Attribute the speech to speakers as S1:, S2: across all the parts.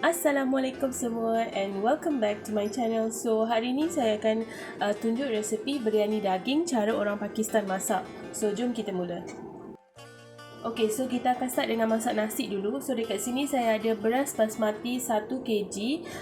S1: Assalamualaikum semua and welcome back to my channel. So hari ni saya akan tunjuk resepi biryani daging cara orang Pakistan masak. So jom kita mula. Okay, so kita akan start dengan masak nasi dulu. So dekat sini saya ada beras basmati 1 kg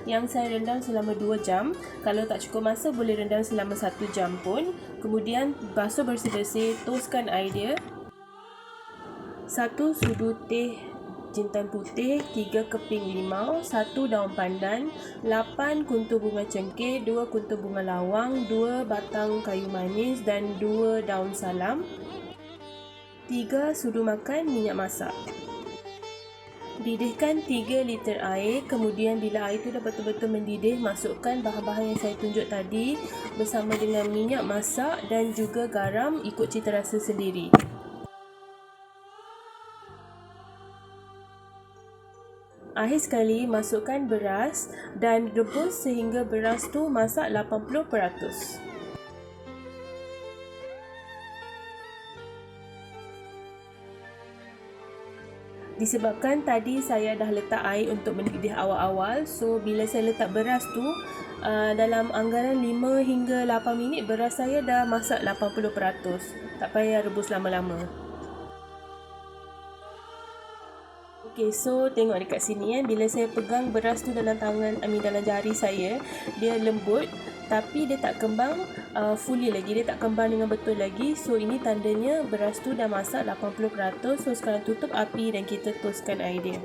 S1: yang saya rendam selama 2 jam. Kalau tak cukup masa boleh rendam selama 1 jam pun. Kemudian basuh bersih-bersih, toastkan air dia. 1 sudu teh jintan putih, 3 keping limau, 1 daun pandan, 8 kuntur bunga cengkeh, 2 kuntur bunga lawang, 2 batang kayu manis dan 2 daun salam, 3 sudu makan minyak masak. Didihkan 3 liter air, kemudian bila air itu dah betul-betul mendidih, masukkan bahan-bahan yang saya tunjuk tadi bersama dengan minyak masak dan juga garam ikut cita rasa sendiri. Akhir sekali, masukkan beras dan rebus sehingga beras tu masak 80%. Disebabkan tadi saya dah letak air untuk mendidih awal-awal, so bila saya letak beras tu, dalam anggaran 5 hingga 8 minit beras saya dah masak 80%. Tak payah rebus lama-lama. Okay, so tengok dekat sini bila saya pegang beras tu dalam dalam jari saya, dia lembut tapi dia tak kembang fully lagi, dia tak kembang dengan betul lagi. So ini tandanya beras tu dah masak 80%. So sekarang tutup api dan kita toastkan air dia.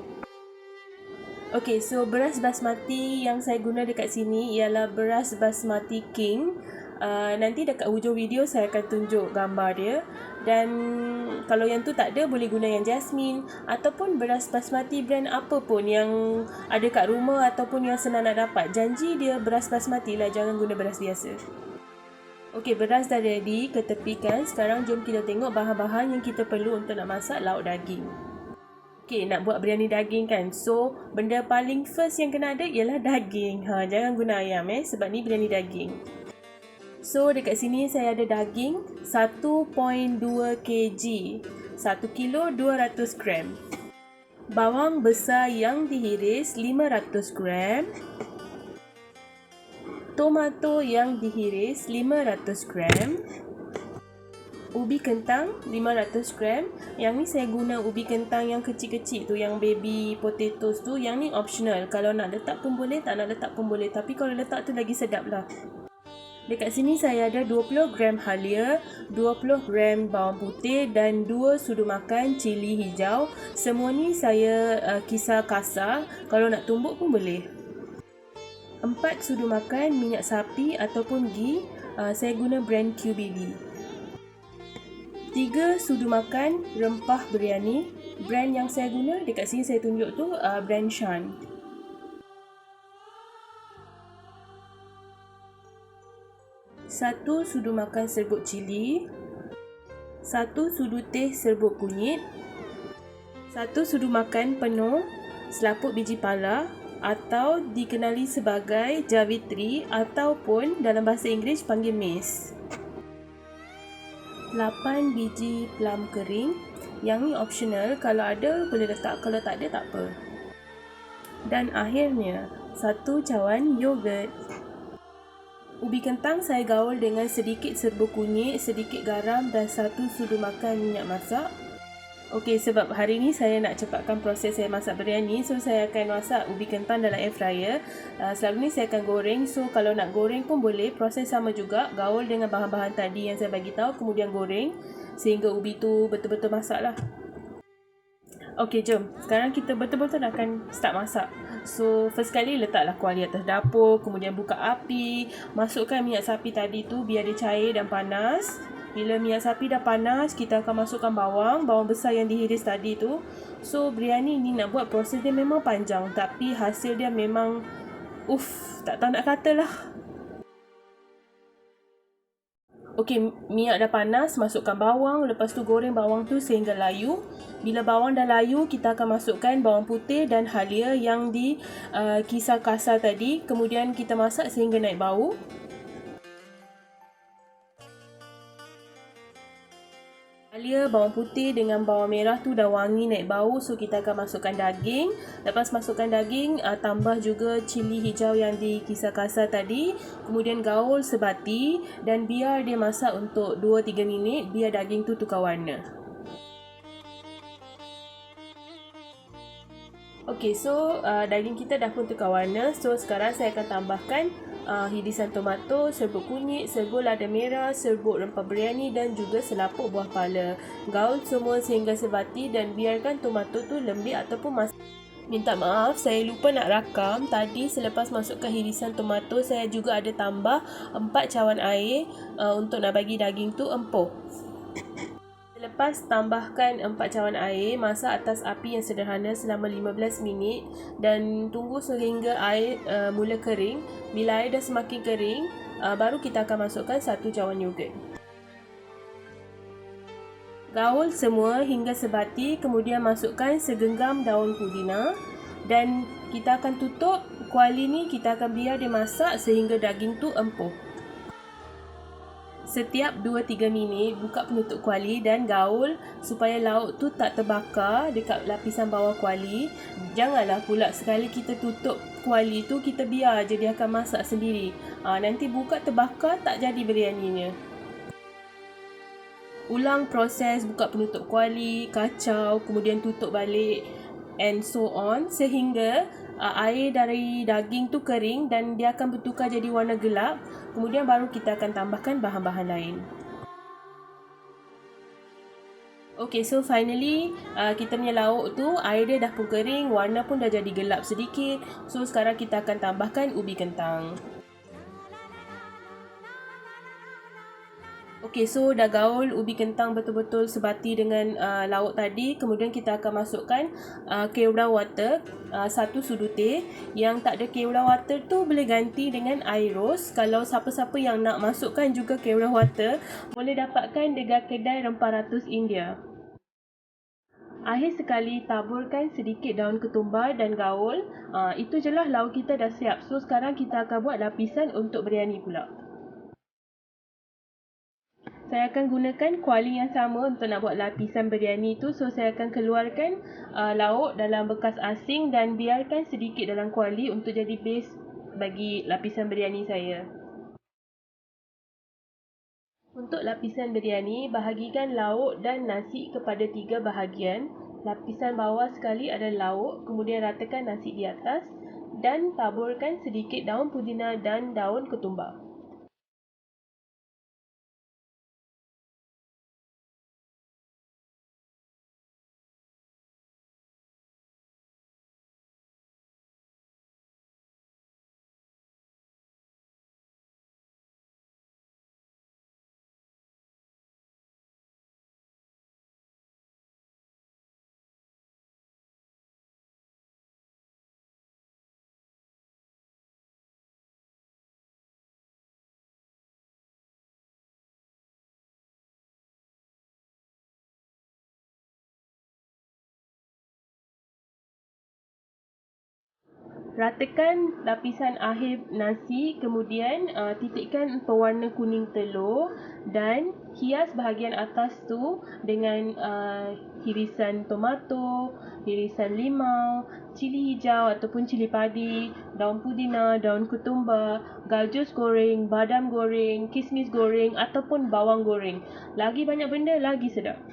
S1: Okay, so beras basmati yang saya guna dekat sini ialah beras basmati king. Nanti dekat hujung video saya akan tunjuk gambar dia. Dan kalau yang tu tak ada, boleh guna yang jasmine ataupun beras basmati brand apa pun yang ada kat rumah ataupun yang senang nak dapat. Janji dia beras basmati lah, jangan guna beras biasa. Okey, beras dah ready, ketepikan. Sekarang jom kita tengok bahan-bahan yang kita perlu untuk nak masak lauk daging. Okey, nak buat biryani daging kan. So, benda paling first yang kena ada ialah daging. Jangan guna ayam sebab ni biryani daging. So dekat sini saya ada daging 1.2 kg, 1 kilo 200 gram. Bawang besar yang dihiris 500 gram. Tomato yang dihiris 500 gram. Ubi kentang 500 gram. Yang ni saya guna ubi kentang yang kecil-kecil tu, yang baby potatoes tu. Yang ni optional. Kalau nak letak pun boleh, tak nak letak pun boleh. Tapi kalau letak tu lagi sedap lah. Dekat sini saya ada 20 gram halia, 20 gram bawang putih dan 2 sudu makan cili hijau. Semua ni saya kisar kasar, kalau nak tumbuk pun boleh. 4 sudu makan minyak sapi ataupun ghee, saya guna brand QBB. 3 sudu makan rempah biryani, brand yang saya guna dekat sini saya tunjuk tu brand Shan. 1 sudu makan serbuk cili, 1 sudu teh serbuk kunyit, 1 sudu makan penuh selaput biji pala atau dikenali sebagai Javitri ataupun dalam bahasa Inggeris panggil mace. 8 biji plum kering, yang ni optional, kalau ada boleh letak, kalau tak ada tak apa. Dan akhirnya 1 cawan yogurt. Ubi kentang saya gaul dengan sedikit serbuk kunyit, sedikit garam dan 1 sudu makan minyak masak. Okey, sebab hari ni saya nak cepatkan proses saya masak biryani, so saya akan masak ubi kentang dalam air fryer. Selalu ni saya akan goreng, so kalau nak goreng pun boleh, proses sama juga, gaul dengan bahan-bahan tadi yang saya bagi tahu, kemudian goreng sehingga ubi tu betul-betul masak lah. Okey, jom. Sekarang kita betul-betul akan start masak. So, first kali letaklah kuali atas dapur, kemudian buka api, masukkan minyak sapi tadi tu biar dia cair dan panas. Bila minyak sapi dah panas, kita akan masukkan bawang besar yang dihiris tadi tu. So, biryani ni nak buat proses dia memang panjang, tapi hasil dia memang tak tahu nak kata lah. Okey, minyak dah panas, masukkan bawang, lepas tu goreng bawang tu sehingga layu. Bila bawang dah layu, kita akan masukkan bawang putih dan halia yang kisar kasar tadi. Kemudian kita masak sehingga naik bau. Earlier bawang putih dengan bawang merah tu dah wangi naik bau, so kita akan masukkan daging. Lepas masukkan daging, tambah juga cili hijau yang dikisar kasar tadi. Kemudian gaul sebati dan biar dia masak untuk 2-3 minit biar daging tu tukar warna. Okey, so daging kita dah pun tukar warna. So sekarang saya akan tambahkan irisan tomato, serbuk kunyit, serbuk lada merah, serbuk rempah biryani dan juga selaput buah pala. Gaul semua sehingga sebati dan biarkan tomato tu lembik ataupun masak. Minta maaf, saya lupa nak rakam. Tadi selepas masukkan irisan tomato, saya juga ada tambah 4 cawan air untuk nak bagi daging tu empuk. Selepas tambahkan 4 cawan air, masak atas api yang sederhana selama 15 minit dan tunggu sehingga air mula kering. Bila air dah semakin kering, baru kita akan masukkan 1 cawan yogurt. Gaul semua hingga sebati, kemudian masukkan segenggam daun pudina dan kita akan tutup. Kuali ni kita akan biar dia masak sehingga daging tu empuk. Setiap 2-3 minit buka penutup kuali dan gaul supaya lauk tu tak terbakar dekat lapisan bawah kuali. Janganlah pula sekali kita tutup kuali tu kita biar je dia akan masak sendiri. Nanti buka terbakar tak jadi biryaninya. Ulang proses buka penutup kuali, kacau, kemudian tutup balik and so on sehingga air dari daging tu kering dan dia akan bertukar jadi warna gelap. Kemudian baru kita akan tambahkan bahan-bahan lain. Okay, so finally kita punya lauk tu air dia dah pun kering, warna pun dah jadi gelap sedikit. So sekarang kita akan tambahkan ubi kentang. Okay, so dah gaul ubi kentang betul-betul sebati dengan lauk tadi. Kemudian kita akan masukkan keura water 1 sudu teh. Yang tak ada keura water tu boleh ganti dengan air ros. Kalau siapa-siapa yang nak masukkan juga keura water, boleh dapatkan dekat kedai rempah ratus India. Akhir sekali taburkan sedikit daun ketumbar dan gaul. Itu je lah, lauk kita dah siap. So sekarang kita akan buat lapisan untuk biryani pula. Saya akan gunakan kuali yang sama untuk nak buat lapisan biryani tu. So saya akan keluarkan lauk dalam bekas asing dan biarkan sedikit dalam kuali untuk jadi base bagi lapisan biryani saya. Untuk lapisan biryani, bahagikan lauk dan nasi kepada 3 bahagian. Lapisan bawah sekali adalah lauk, kemudian ratakan nasi di atas dan taburkan sedikit daun pudina dan daun ketumbar. Ratakan lapisan akhir nasi, kemudian titikkan pewarna kuning telur dan hias bahagian atas tu dengan irisan tomato, irisan limau, cili hijau ataupun cili padi, daun pudina, daun ketumbar, gajus goreng, badam goreng, kismis goreng ataupun bawang goreng. Lagi banyak benda, lagi sedap.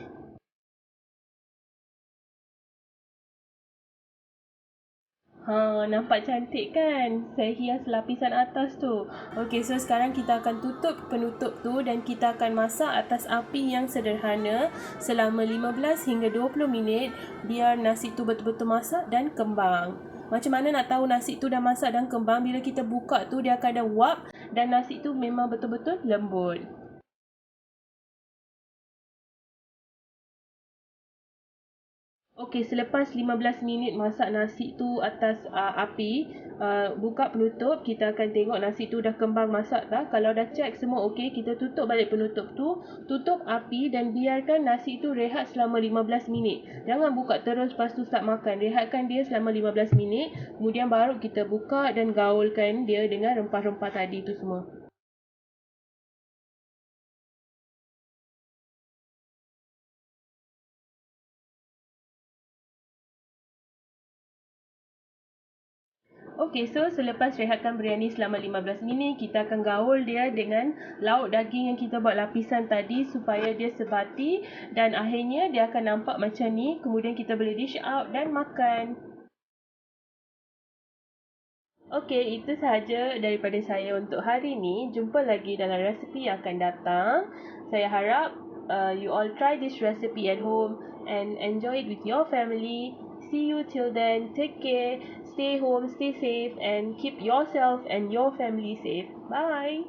S1: Nampak cantik kan? Saya hias lapisan atas tu. Okey, so sekarang kita akan tutup penutup tu dan kita akan masak atas api yang sederhana selama 15 hingga 20 minit biar nasi tu betul-betul masak dan kembang. Macam mana nak tahu nasi tu dah masak dan kembang? Bila kita buka tu dia akan ada wap dan nasi tu memang betul-betul lembut. Okey, selepas 15 minit masak nasi tu atas api, buka penutup, kita akan tengok nasi tu dah kembang masak tak. Kalau dah check semua okey, kita tutup balik penutup tu, tutup api dan biarkan nasi tu rehat selama 15 minit. Jangan buka terus lepas tu start makan. Rehatkan dia selama 15 minit, kemudian baru kita buka dan gaulkan dia dengan rempah-rempah tadi tu semua. Okey, so selepas rehatkan biryani selama 15 minit, kita akan gaul dia dengan lauk daging yang kita buat lapisan tadi supaya dia sebati dan akhirnya dia akan nampak macam ni. Kemudian kita boleh dish out dan makan. Okey, itu sahaja daripada saya untuk hari ini. Jumpa lagi dalam resipi yang akan datang. Saya harap you all try this recipe at home and enjoy it with your family. See you till then. Take care. Stay home, stay safe, and keep yourself and your family safe. Bye.